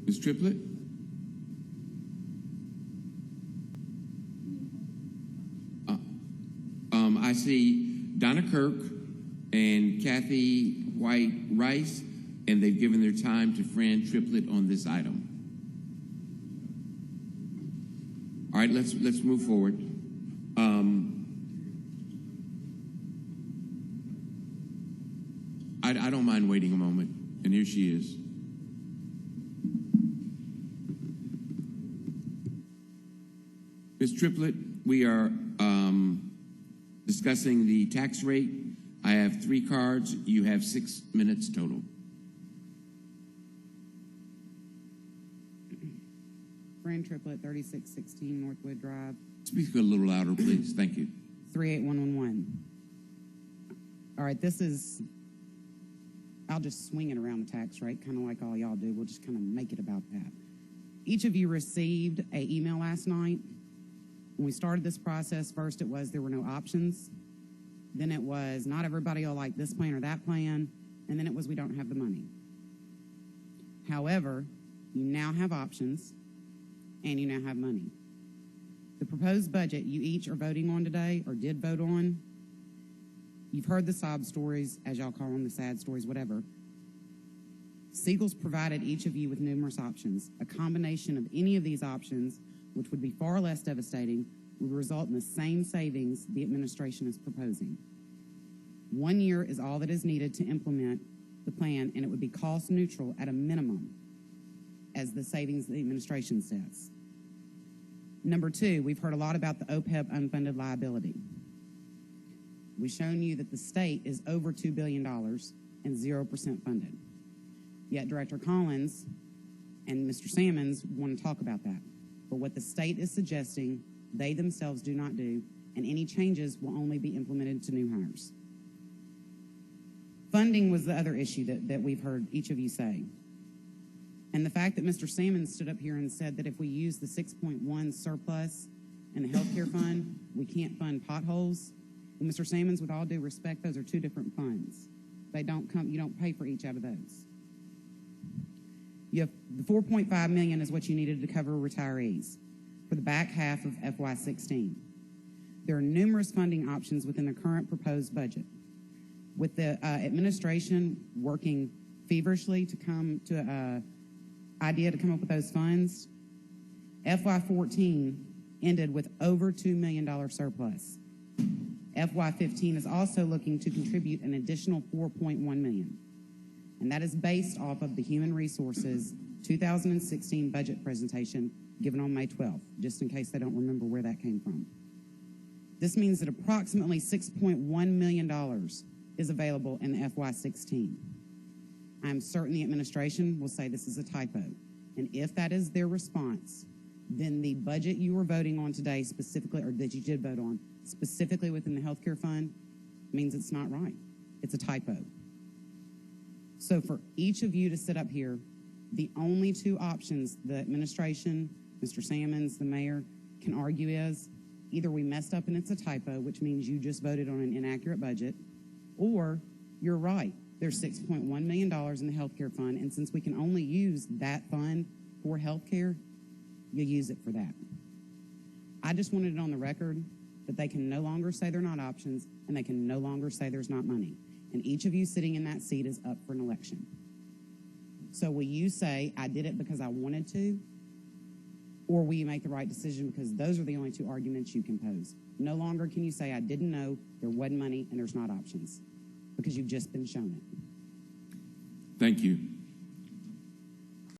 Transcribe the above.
Ms. Triplett? I see Donna Kirk and Kathy White Rice, and they've given their time to Fran Triplett on this item. All right, let's move forward. I don't mind waiting a moment, and here she is. Ms. Triplett, we are discussing the tax rate. I have 3 cards. You have 6 minutes total. Fran Triplett, 3616 Northwood Drive. Speak a little louder, please. Thank you. 38111. All right, this is, I'll just swing it around the tax rate, kind of like all y'all do. We'll just kind of make it about that. Each of you received an email last night. When we started this process, first it was there were no options. Then it was not everybody will like this plan or that plan. And then it was we don't have the money. However, you now have options and you now have money. The proposed budget you each are voting on today or did vote on, you've heard the sob stories, as y'all call them, the sad stories, whatever. Siegel's provided each of you with numerous options. A combination of any of these options, which would be far less devastating, would result in the same savings the administration is proposing. 1 year is all that is needed to implement the plan, and it would be cost neutral at a minimum, as the savings the administration says. Number 2, we've heard a lot about the OPEB unfunded liability. We've shown you that the state is over $2 billion and 0% funded. Yet Director Collins and Mr. Salmons want to talk about that. But what the state is suggesting, they themselves do not do, and any changes will only be implemented to new hires. Funding was the other issue that we've heard each of you say. And the fact that Mr. Salmons stood up here and said that if we use the 6.1 surplus in the healthcare fund, we can't fund potholes. Well, Mr. Salmons, with all due respect, those are 2 different funds. They don't come, you don't pay for each out of those. You have the $4.5 million is what you needed to cover retirees for the back half of FY16. There are numerous funding options within the current proposed budget. With the administration working feverishly to come to an idea to come up with those funds, FY14 ended with over $2 million surplus. FY15 is also looking to contribute an additional $4.1 million. And that is based off of the Human Resources 2016 budget presentation given on May 12th, just in case they don't remember where that came from. This means that approximately $6.1 million is available in the FY16. I'm certain the administration will say this is a typo. And if that is their response, then the budget you were voting on today specifically, or that you did vote on, specifically within the healthcare fund, means it's not right. It's a typo. So for each of you to sit up here, the only 2 options the administration, Mr. Salmons, the mayor, can argue is either we messed up and it's a typo, which means you just voted on an inaccurate budget, or you're right, there's $6.1 million in the healthcare fund, and since we can only use that fund for healthcare, you use it for that. I just wanted it on the record that they can no longer say they're not options, and they can no longer say there's not money. And each of you sitting in that seat is up for an election. So will you say, I did it because I wanted to, or will you make the right decision because those are the only 2 arguments you can pose? No longer can you say, I didn't know, there wasn't money, and there's not options, because you've just been shown it. Thank you.